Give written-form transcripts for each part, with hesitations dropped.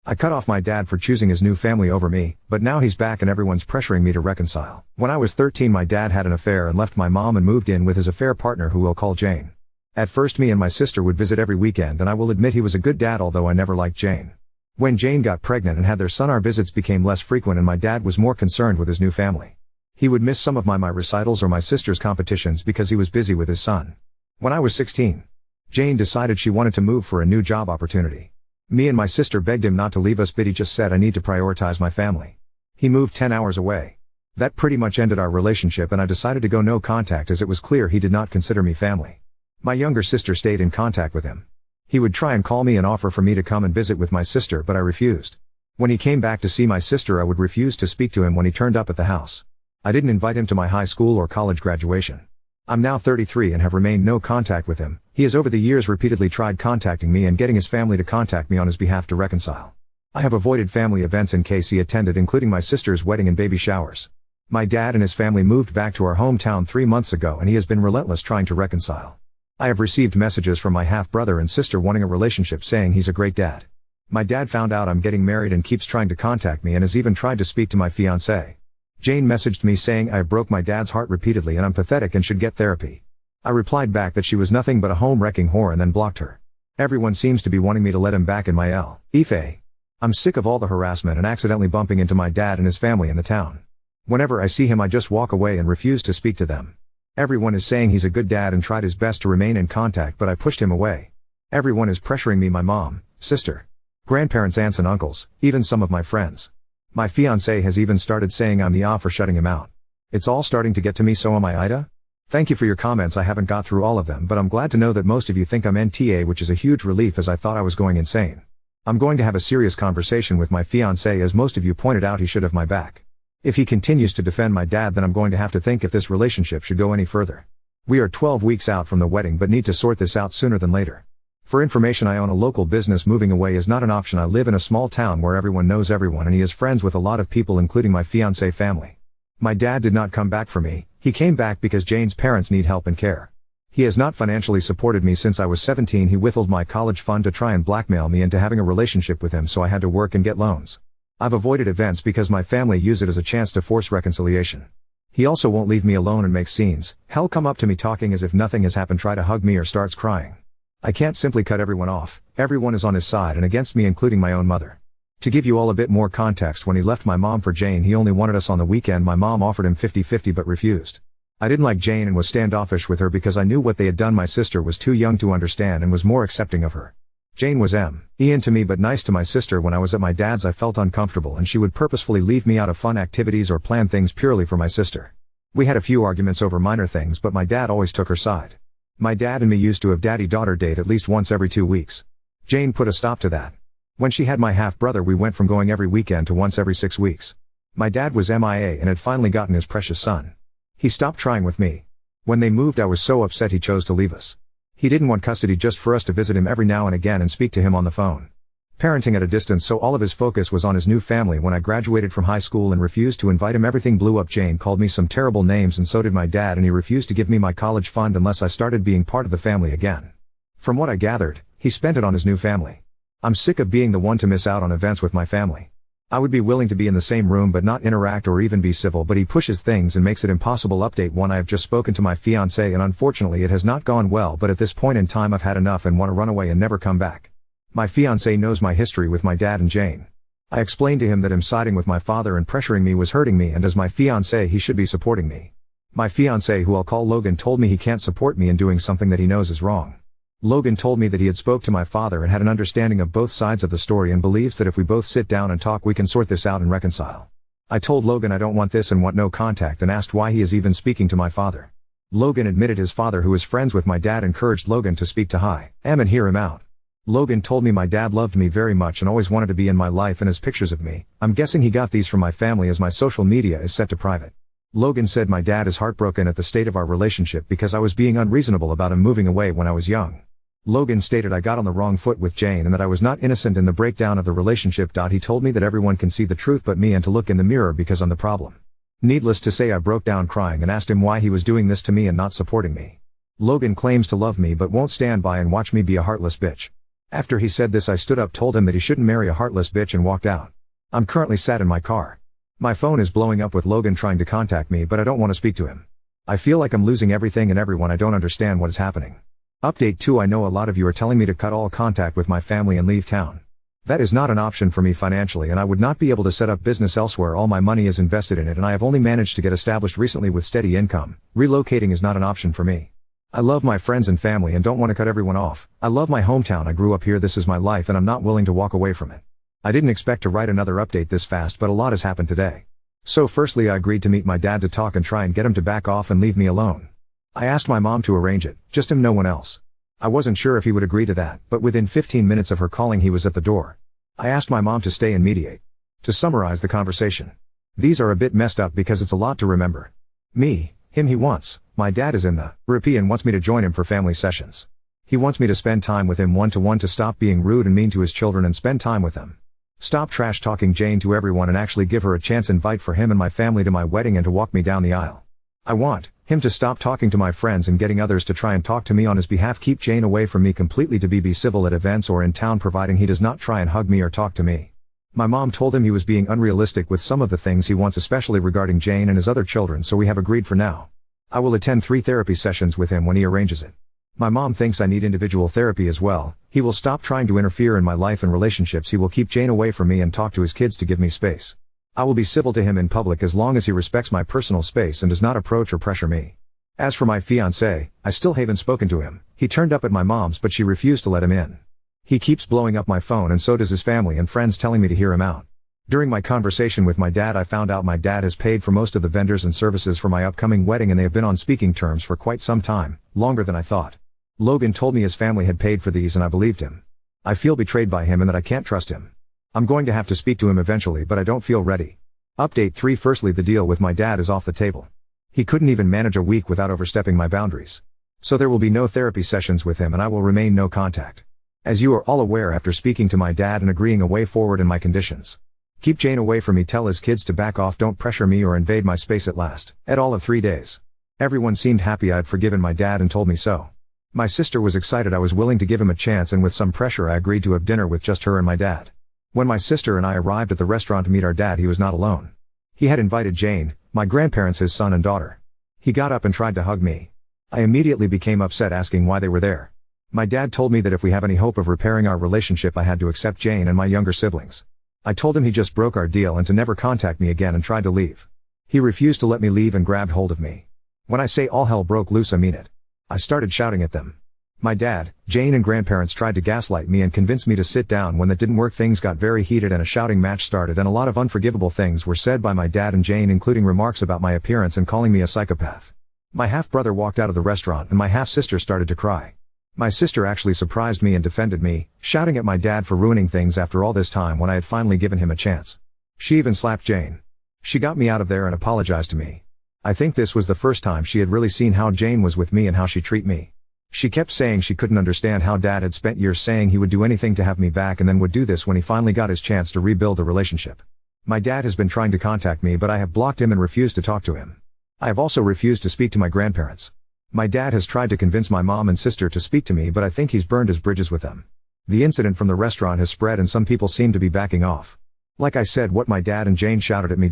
I cut off my dad for choosing his new family over me, but now he's back and everyone's pressuring me to reconcile. When I was 13, my dad had an affair and left my mom and moved in with his affair partner, who we'll call Jane. At first, me and my sister would visit every weekend, and I will admit he was a good dad, although I never liked Jane. When Jane got pregnant and had their son, our visits became less frequent and my dad was more concerned with his new family. He would miss some of my recitals or my sister's competitions because he was busy with his son. When I was 16, Jane decided she wanted to move for a new job opportunity. Me and my sister begged him not to leave us, but he just said, "I need to prioritize my family." He moved 10 hours away. That pretty much ended our relationship, and I decided to go no contact as it was clear he did not consider me family. My younger sister stayed in contact with him. He would try and call me and offer for me to come and visit with my sister, but I refused. When he came back to see my sister, I would refuse to speak to him when he turned up at the house. I didn't invite him to my high school or college graduation. I'm now 33 and have remained no contact with him. He has over the years repeatedly tried contacting me and getting his family to contact me on his behalf to reconcile. I have avoided family events in case he attended, including my sister's wedding and baby showers. My dad and his family moved back to our hometown 3 months ago, and he has been relentless trying to reconcile. I have received messages from my half-brother and sister wanting a relationship, saying he's a great dad. My dad found out I'm getting married and keeps trying to contact me and has even tried to speak to my fiancée. Jane messaged me saying I broke my dad's heart repeatedly and I'm pathetic and should get therapy. I replied back that she was nothing but a home-wrecking whore and then blocked her. Everyone seems to be wanting me to let him back in my life. I'm sick of all the harassment and accidentally bumping into my dad and his family in the town. Whenever I see him, I just walk away and refuse to speak to them. Everyone is saying he's a good dad and tried his best to remain in contact, but I pushed him away. Everyone is pressuring me, my mom, sister, grandparents, aunts and uncles, even some of my friends. My fiancé has even started saying I'm the for shutting him out. It's all starting to get to me, so am I, Ida? Thank you for your comments. I haven't got through all of them, but I'm glad to know that most of you think I'm NTA, which is a huge relief as I thought I was going insane. I'm going to have a serious conversation with my fiancé, as most of you pointed out he should have my back. If he continues to defend my dad, then I'm going to have to think if this relationship should go any further. We are 12 weeks out from the wedding but need to sort this out sooner than later. For information, I own a local business. Moving away is not an option. I live in a small town where everyone knows everyone and he is friends with a lot of people, including my fiancé family. My dad did not come back for me. He came back because Jane's parents need help and care. He has not financially supported me since I was 17. He withheld my college fund to try and blackmail me into having a relationship with him, so I had to work and get loans. I've avoided events because my family use it as a chance to force reconciliation. He also won't leave me alone and makes scenes. He'll come up to me talking as if nothing has happened, try to hug me or starts crying. I can't simply cut everyone off. Everyone is on his side and against me, including my own mother. To give you all a bit more context, when he left my mom for Jane, he only wanted us on the weekend. My mom offered him 50-50 but refused. I didn't like Jane and was standoffish with her because I knew what they had done. My sister was too young to understand and was more accepting of her. Jane was into me but nice to my sister. When I was at my dad's, I felt uncomfortable and she would purposefully leave me out of fun activities or plan things purely for my sister. We had a few arguments over minor things, but my dad always took her side. My dad and me used to have daddy-daughter date at least once every 2 weeks. Jane put a stop to that. When she had my half-brother, we went from going every weekend to once every 6 weeks. My dad was MIA and had finally gotten his precious son. He stopped trying with me. When they moved, I was so upset he chose to leave us. He didn't want custody, just for us to visit him every now and again and speak to him on the phone. Parenting at a distance, so all of his focus was on his new family. When I graduated from high school and refused to invite him, everything blew up. Jane called me some terrible names and so did my dad, and he refused to give me my college fund unless I started being part of the family again. From what I gathered, he spent it on his new family. I'm sick of being the one to miss out on events with my family. I would be willing to be in the same room but not interact or even be civil, but he pushes things and makes it impossible. Update 1: I have just spoken to my fiancé and unfortunately it has not gone well, but at this point in time I've had enough and want to run away and never come back. My fiancé knows my history with my dad and Jane. I explained to him that him siding with my father and pressuring me was hurting me, and as my fiancé he should be supporting me. My fiancé, who I'll call Logan, told me he can't support me in doing something that he knows is wrong. Logan told me that he had spoke to my father and had an understanding of both sides of the story and believes that if we both sit down and talk we can sort this out and reconcile. I told Logan I don't want this and want no contact, and asked why he is even speaking to my father. Logan admitted his father, who is friends with my dad, encouraged Logan to speak to him and hear him out. Logan told me my dad loved me very much and always wanted to be in my life and has pictures of me. I'm guessing he got these from my family as my social media is set to private. Logan said my dad is heartbroken at the state of our relationship because I was being unreasonable about him moving away when I was young. Logan stated I got on the wrong foot with Jane and that I was not innocent in the breakdown of the relationship. He told me that everyone can see the truth but me, and to look in the mirror because I'm the problem. Needless to say, I broke down crying and asked him why he was doing this to me and not supporting me. Logan claims to love me but won't stand by and watch me be a heartless bitch. After he said this I stood up, told him that he shouldn't marry a heartless bitch, and walked out. I'm currently sat in my car. My phone is blowing up with Logan trying to contact me, but I don't want to speak to him. I feel like I'm losing everything and everyone. I don't understand what is happening. Update 2. I know a lot of you are telling me to cut all contact with my family and leave town. That is not an option for me financially, and I would not be able to set up business elsewhere. All my money is invested in it and I have only managed to get established recently with steady income. Relocating is not an option for me. I love my friends and family and don't want to cut everyone off. I love my hometown. I grew up here. This is my life and I'm not willing to walk away from it. I didn't expect to write another update this fast, but a lot has happened today. So firstly, I agreed to meet my dad to talk and try and get him to back off and leave me alone. I asked my mom to arrange it, just him, no one else. I wasn't sure if he would agree to that, but within 15 minutes of her calling he was at the door. I asked my mom to stay and mediate. To summarize the conversation. These are a bit messed up because it's a lot to remember. Me, him, he wants. My dad is in the RP and wants me to join him for family sessions. He wants me to spend time with him one-to-one, to stop being rude and mean to his children and spend time with them. Stop trash talking Jane to everyone and actually give her a chance. Invite for him and my family to my wedding and to walk me down the aisle. I want him to stop talking to my friends and getting others to try and talk to me on his behalf. Keep Jane away from me completely. To be civil at events or in town, providing he does not try and hug me or talk to me. My mom told him he was being unrealistic with some of the things he wants, especially regarding Jane and his other children, so we have agreed for now. I will attend 3 therapy sessions with him when he arranges it. My mom thinks I need individual therapy as well. He will stop trying to interfere in my life and relationships. He will keep Jane away from me and talk to his kids to give me space. I will be civil to him in public as long as he respects my personal space and does not approach or pressure me. As for my fiancé, I still haven't spoken to him. He turned up at my mom's but she refused to let him in. He keeps blowing up my phone and so does his family and friends, telling me to hear him out. During my conversation with my dad, I found out my dad has paid for most of the vendors and services for my upcoming wedding and they have been on speaking terms for quite some time, longer than I thought. Logan told me his family had paid for these and I believed him. I feel betrayed by him and that I can't trust him. I'm going to have to speak to him eventually, but I don't feel ready. Update 3. Firstly, the deal with my dad is off the table. He couldn't even manage a week without overstepping my boundaries. So there will be no therapy sessions with him and I will remain no contact. As you are all aware, after speaking to my dad and agreeing a way forward in my conditions. Keep Jane away from me, tell his kids to back off, don't pressure me or invade my space at last. At all of 3 days. Everyone seemed happy I had forgiven my dad and told me so. My sister was excited I was willing to give him a chance, and with some pressure I agreed to have dinner with just her and my dad. When my sister and I arrived at the restaurant to meet our dad, he was not alone. He had invited Jane, my grandparents, his son and daughter. He got up and tried to hug me. I immediately became upset, asking why they were there. My dad told me that if we have any hope of repairing our relationship I had to accept Jane and my younger siblings. I told him he just broke our deal and to never contact me again and tried to leave. He refused to let me leave and grabbed hold of me. When I say all hell broke loose, I mean it. I started shouting at them. My dad, Jane and grandparents tried to gaslight me and convince me to sit down. When that didn't work, things got very heated and a shouting match started, and a lot of unforgivable things were said by my dad and Jane, including remarks about my appearance and calling me a psychopath. My half-brother walked out of the restaurant and my half-sister started to cry. My sister actually surprised me and defended me, shouting at my dad for ruining things after all this time when I had finally given him a chance. She even slapped Jane. She got me out of there and apologized to me. I think this was the first time she had really seen how Jane was with me and how she treated me. She kept saying she couldn't understand how dad had spent years saying he would do anything to have me back and then would do this when he finally got his chance to rebuild the relationship. My dad has been trying to contact me, but I have blocked him and refused to talk to him. I have also refused to speak to my grandparents. My dad has tried to convince my mom and sister to speak to me, but I think he's burned his bridges with them. The incident from the restaurant has spread and some people seem to be backing off. Like I said, what my dad and Jane shouted at me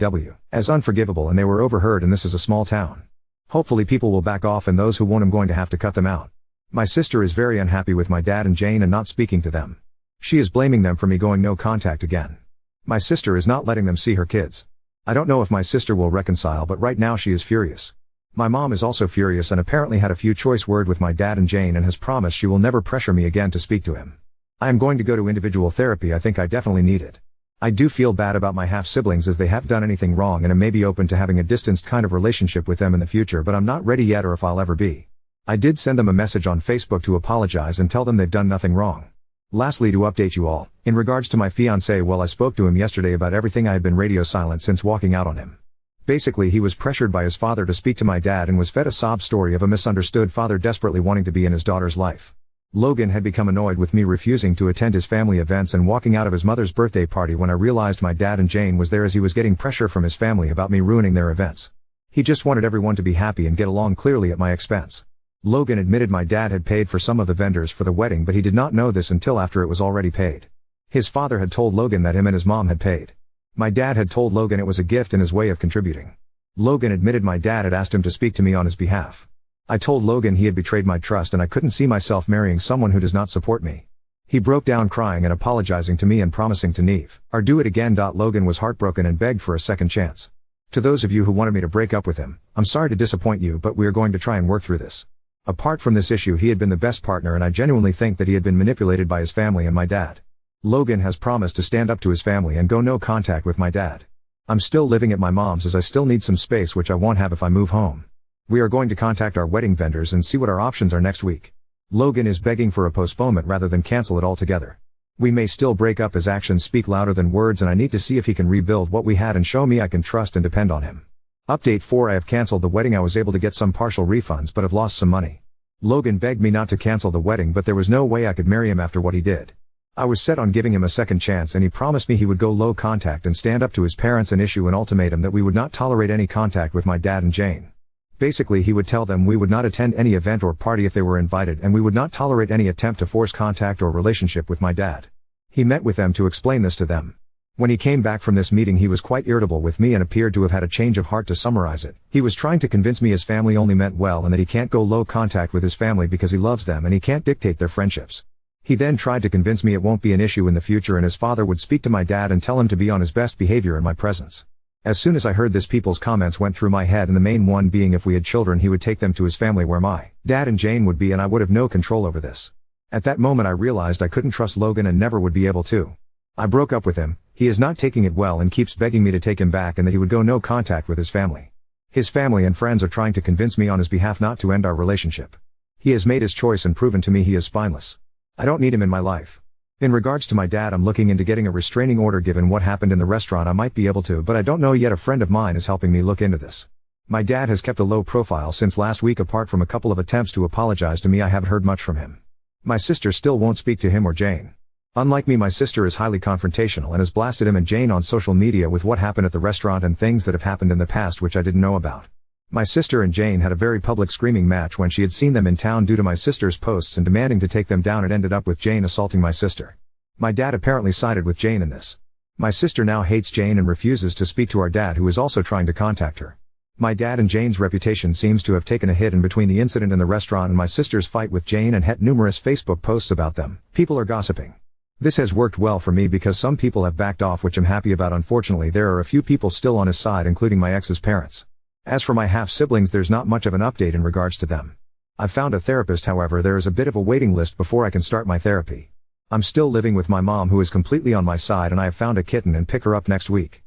as unforgivable, and they were overheard, and this is a small town. Hopefully people will back off, and those who won't, I'm going to have to cut them out. My sister is very unhappy with my dad and Jane and not speaking to them. She is blaming them for me going no contact again. My sister is not letting them see her kids. I don't know if my sister will reconcile, but right now she is furious. My mom is also furious and apparently had a few choice words with my dad and Jane and has promised she will never pressure me again to speak to him. I am going to go to individual therapy. I think I definitely need it. I do feel bad about my half-siblings as they haven't done anything wrong, and I may be open to having a distanced kind of relationship with them in the future, but I'm not ready yet or if I'll ever be. I did send them a message on Facebook to apologize and tell them they've done nothing wrong. Lastly, to update you all, in regards to my fiancé, well, I spoke to him yesterday about everything. I had been radio silent since walking out on him. Basically, he was pressured by his father to speak to my dad and was fed a sob story of a misunderstood father desperately wanting to be in his daughter's life. Logan had become annoyed with me refusing to attend his family events and walking out of his mother's birthday party when I realized my dad and Jane was there, as he was getting pressure from his family about me ruining their events. He just wanted everyone to be happy and get along, clearly at my expense. Logan admitted my dad had paid for some of the vendors for the wedding, but he did not know this until after it was already paid. His father had told Logan that him and his mom had paid. My dad had told Logan it was a gift in his way of contributing. Logan admitted my dad had asked him to speak to me on his behalf. I told Logan he had betrayed my trust and I couldn't see myself marrying someone who does not support me. He broke down crying and apologizing to me and promising to never do it again. Logan was heartbroken and begged for a second chance. To those of you who wanted me to break up with him, I'm sorry to disappoint you, but we are going to try and work through this. Apart from this issue, he had been the best partner and I genuinely think that he had been manipulated by his family and my dad. Logan has promised to stand up to his family and go no contact with my dad. I'm still living at my mom's as I still need some space, which I won't have if I move home. We are going to contact our wedding vendors and see what our options are next week. Logan is begging for a postponement rather than cancel it altogether. We may still break up as actions speak louder than words, and I need to see if he can rebuild what we had and show me I can trust and depend on him. Update 4: I have cancelled the wedding. I was able to get some partial refunds but have lost some money. Logan begged me not to cancel the wedding, but there was no way I could marry him after what he did. I was set on giving him a second chance and he promised me he would go low contact and stand up to his parents and issue an ultimatum that we would not tolerate any contact with my dad and Jane. Basically, he would tell them we would not attend any event or party if they were invited, and we would not tolerate any attempt to force contact or relationship with my dad. He met with them to explain this to them. When he came back from this meeting, he was quite irritable with me and appeared to have had a change of heart. To summarize it, he was trying to convince me his family only meant well and that he can't go low contact with his family because he loves them and he can't dictate their friendships. He then tried to convince me it won't be an issue in the future and his father would speak to my dad and tell him to be on his best behavior in my presence. As soon as I heard this, people's comments went through my head, and the main one being if we had children he would take them to his family where my dad and Jane would be and I would have no control over this. At that moment I realized I couldn't trust Logan and never would be able to. I broke up with him. He is not taking it well and keeps begging me to take him back and that he would go no contact with his family. His family and friends are trying to convince me on his behalf not to end our relationship. He has made his choice and proven to me he is spineless. I don't need him in my life. In regards to my dad, I'm looking into getting a restraining order. Given what happened in the restaurant, I might be able to, but I don't know yet. A friend of mine is helping me look into this. My dad has kept a low profile since last week. Apart from a couple of attempts to apologize to me, I haven't heard much from him. My sister still won't speak to him or Jane. Unlike me, my sister is highly confrontational and has blasted him and Jane on social media with what happened at the restaurant and things that have happened in the past which I didn't know about. My sister and Jane had a very public screaming match when she had seen them in town due to my sister's posts and demanding to take them down. It ended up with Jane assaulting my sister. My dad apparently sided with Jane in this. My sister now hates Jane and refuses to speak to our dad, who is also trying to contact her. My dad and Jane's reputation seems to have taken a hit, and between the incident in the restaurant and my sister's fight with Jane and numerous Facebook posts about them, people are gossiping. This has worked well for me because some people have backed off, which I'm happy about. Unfortunately, there are a few people still on his side, including my ex's parents. As for my half-siblings, there's not much of an update in regards to them. I've found a therapist, however there is a bit of a waiting list before I can start my therapy. I'm still living with my mom, who is completely on my side, and I have found a kitten and pick her up next week.